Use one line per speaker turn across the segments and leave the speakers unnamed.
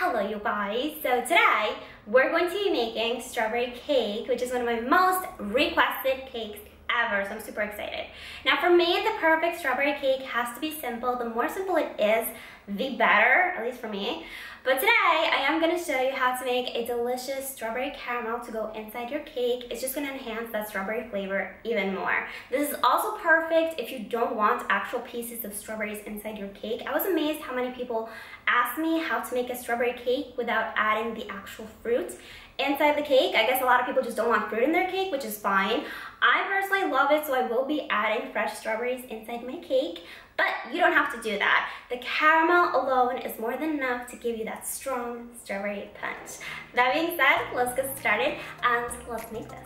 Hello you guys, so today we're going to be making strawberry cake, which is one of my most requested cakes ever, so I'm super excited. Now for me, the perfect strawberry cake has to be simple. The more simple it is, the better, at least for me. But today, I am going to show you how to make a delicious strawberry caramel to go inside your cake. It's just going to enhance that strawberry flavor even more. This is also perfect if you don't want actual pieces of strawberries inside your cake. I was amazed how many people asked me how to make a strawberry cake without adding the actual fruit inside the cake. I guess a lot of people just don't want fruit in their cake, which is fine. I personally love it, so I will be adding fresh strawberries inside my cake. But you don't have to do that. The caramel alone is more than enough to give you that strong strawberry punch. That being said, let's get started and let's make this.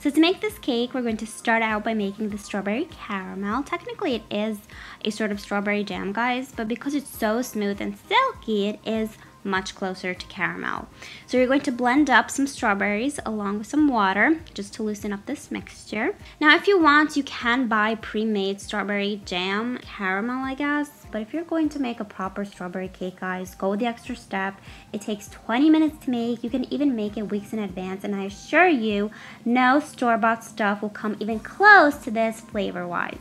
So to make this cake, we're going to start out by making the strawberry caramel. Technically, it is a sort of strawberry jam, guys, but because it's so smooth and silky, it is much closer to caramel. So you're going to blend up some strawberries along with some water just to loosen up this mixture. Now, if you want, you can buy pre-made strawberry jam caramel, I guess. But if you're going to make a proper strawberry cake, guys, go the extra step. It takes 20 minutes to make. You can even make it weeks in advance, and I assure you, no store-bought stuff will come even close to this flavor-wise.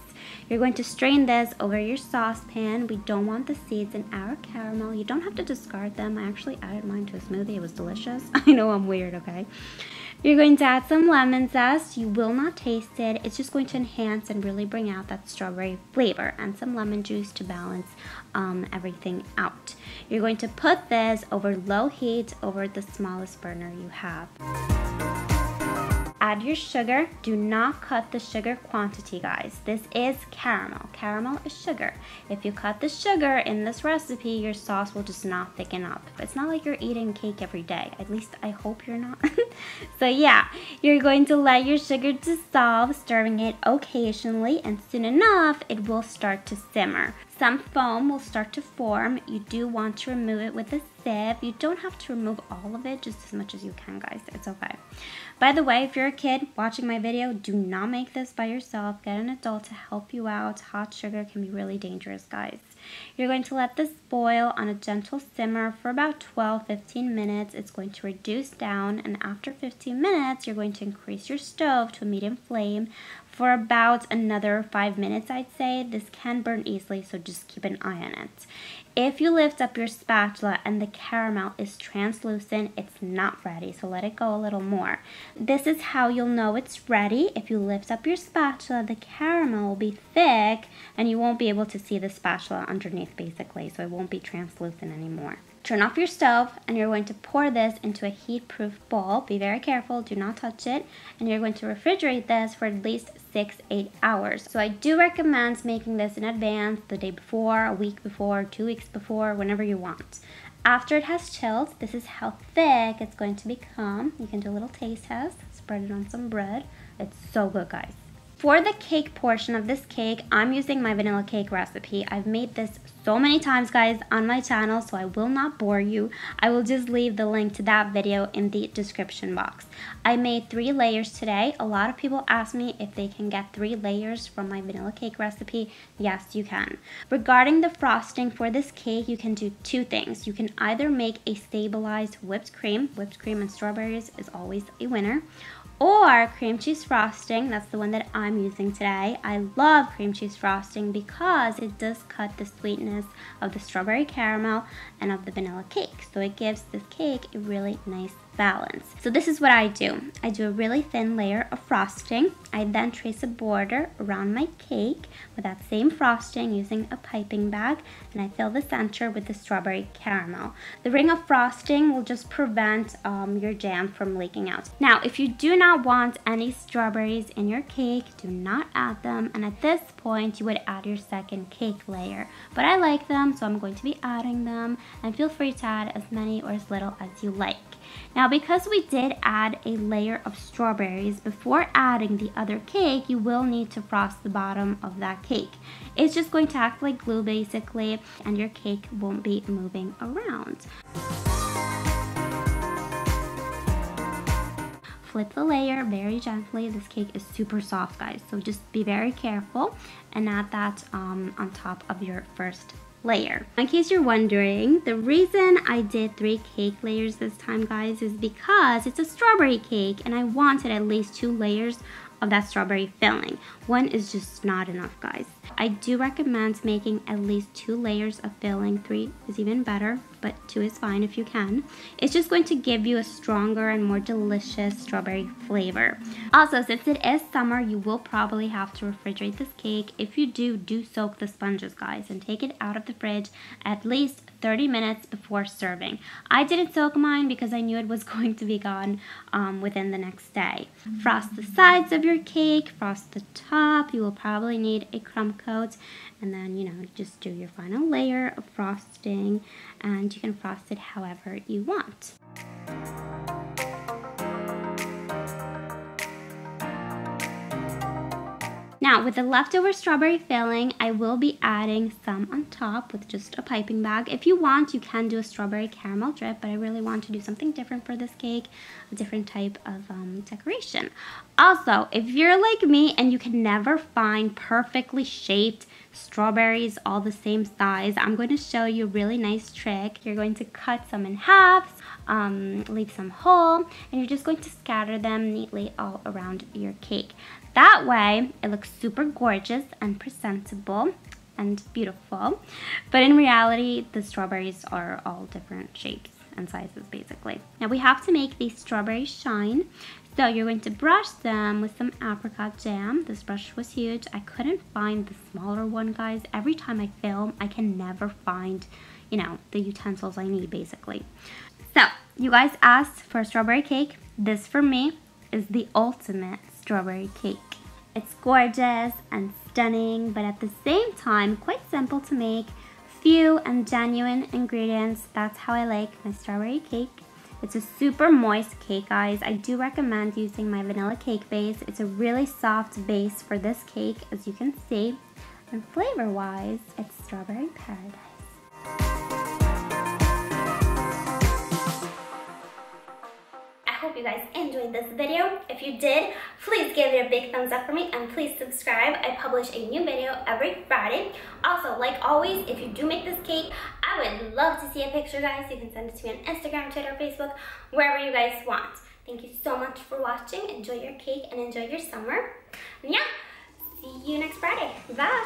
You're going to strain this over your saucepan. We don't want the seeds in our caramel. You don't have to discard them. I actually added mine to a smoothie. It was delicious. I know I'm weird, okay? You're going to add some lemon zest. You will not taste it. It's just going to enhance and really bring out that strawberry flavor, and some lemon juice to balance everything out. You're going to put this over low heat over the smallest burner you have. Add your sugar. Do not cut the sugar quantity, guys. This is caramel. Caramel is sugar. If you cut the sugar in this recipe, your sauce will just not thicken up. It's not like you're eating cake every day. At least I hope you're not. So yeah, you're going to let your sugar dissolve, stirring it occasionally, and soon enough, it will start to simmer. Some foam will start to form. You do want to remove it with a sieve. You don't have to remove all of it, just as much as you can, guys. It's okay. By the way, if you're a kid watching my video, do not make this by yourself. Get an adult to help you out. Hot sugar can be really dangerous, guys. You're going to let this boil on a gentle simmer for about 12-15 minutes. It's going to reduce down, and after 15 minutes, you're going to increase your stove to a medium flame for about another 5 minutes, I'd say. This can burn easily, so just keep an eye on it. If you lift up your spatula and the caramel is translucent, it's not ready, so let it go a little more. This is how you'll know it's ready. If you lift up your spatula, the caramel will be thick and you won't be able to see the spatula underneath, basically, so it won't be translucent anymore. Turn off your stove, and you're going to pour this into a heat-proof bowl. Be very careful, do not touch it, and you're going to refrigerate this for at least 6-8 hours. So I do recommend making this in advance, the day before, a week before, 2 weeks before, whenever you want. After it has chilled, this is how thick it's going to become. You can do a little taste test, spread it on some bread. It's so good, guys. For the cake portion of this cake, I'm using my vanilla cake recipe. I've made this so many times, guys, on my channel, so I will not bore you. I will just leave the link to that video in the description box. I made 3 layers today. A lot of people ask me if they can get 3 layers from my vanilla cake recipe. Yes, you can. Regarding the frosting for this cake, you can do 2 things. You can either make a stabilized whipped cream. Whipped cream and strawberries is always a winner. Or cream cheese frosting. That's the one that I'm using today. I love cream cheese frosting because it does cut the sweetness of the strawberry caramel and of the vanilla cake. So it gives this cake a really nice balance. So this is what I do. I do a really thin layer of frosting. I then trace a border around my cake with that same frosting using a piping bag, and I fill the center with the strawberry caramel. The ring of frosting will just prevent your jam from leaking out. Now, if you do not want any strawberries in your cake, do not add them, and at this point you would add your second cake layer. But I like them, so I'm going to be adding them, and feel free to add as many or as little as you like. Now, Now, because we did add a layer of strawberries, before adding the other cake, you will need to frost the bottom of that cake. It's just going to act like glue basically, and your cake won't be moving around. Flip the layer very gently. This cake is super soft, guys, so just be very careful and add that on top of your first layer. In case you're wondering, the reason I did 3 cake layers this time, guys, is because it's a strawberry cake and I wanted at least 2 layers of that strawberry filling. 1 is just not enough, guys. I do recommend making at least 2 layers of filling. 3 is even better, but 2 is fine if you can. It's just going to give you a stronger and more delicious strawberry flavor. Also, since it is summer, you will probably have to refrigerate this cake. If you do soak the sponges, guys, and take it out of the fridge at least 30 minutes before serving. I didn't soak mine because I knew it was going to be gone within the next day. Frost the sides of your cake, frost the top. You will probably need a crumb coat, and then, you know, just do your final layer of frosting, and you can frost it however you want. Now, with the leftover strawberry filling, I will be adding some on top with just a piping bag. If you want, you can do a strawberry caramel drip, but I really want to do something different for this cake, a different type of decoration. Also, if you're like me and you can never find perfectly shaped strawberries all the same size, I'm going to show you a really nice trick. You're going to cut some in halves, leave some whole, and you're just going to scatter them neatly all around your cake. That way, it looks super gorgeous and presentable and beautiful. But in reality, the strawberries are all different shapes and sizes, basically. Now, we have to make these strawberries shine. So you're going to brush them with some apricot jam. This brush was huge. I couldn't find the smaller one, guys. Every time I film, I can never find, you know, the utensils I need, basically. So, you guys asked for a strawberry cake. This, for me, is the ultimate strawberry cake. It's gorgeous and stunning, but at the same time, quite simple to make. Few and genuine ingredients. That's how I like my strawberry cake. It's a super moist cake, guys. I do recommend using my vanilla cake base. It's a really soft base for this cake, as you can see. And flavor-wise, it's strawberry paradise. I hope you guys enjoyed this video. If you did, please give it a big thumbs up for me and please subscribe. I publish a new video every Friday. Also, like always, if you do make this cake, I would love to see a picture, guys. You can send it to me on Instagram, Twitter, Facebook, wherever you guys want. Thank you so much for watching. Enjoy your cake and enjoy your summer. And yeah, see you next Friday. Bye.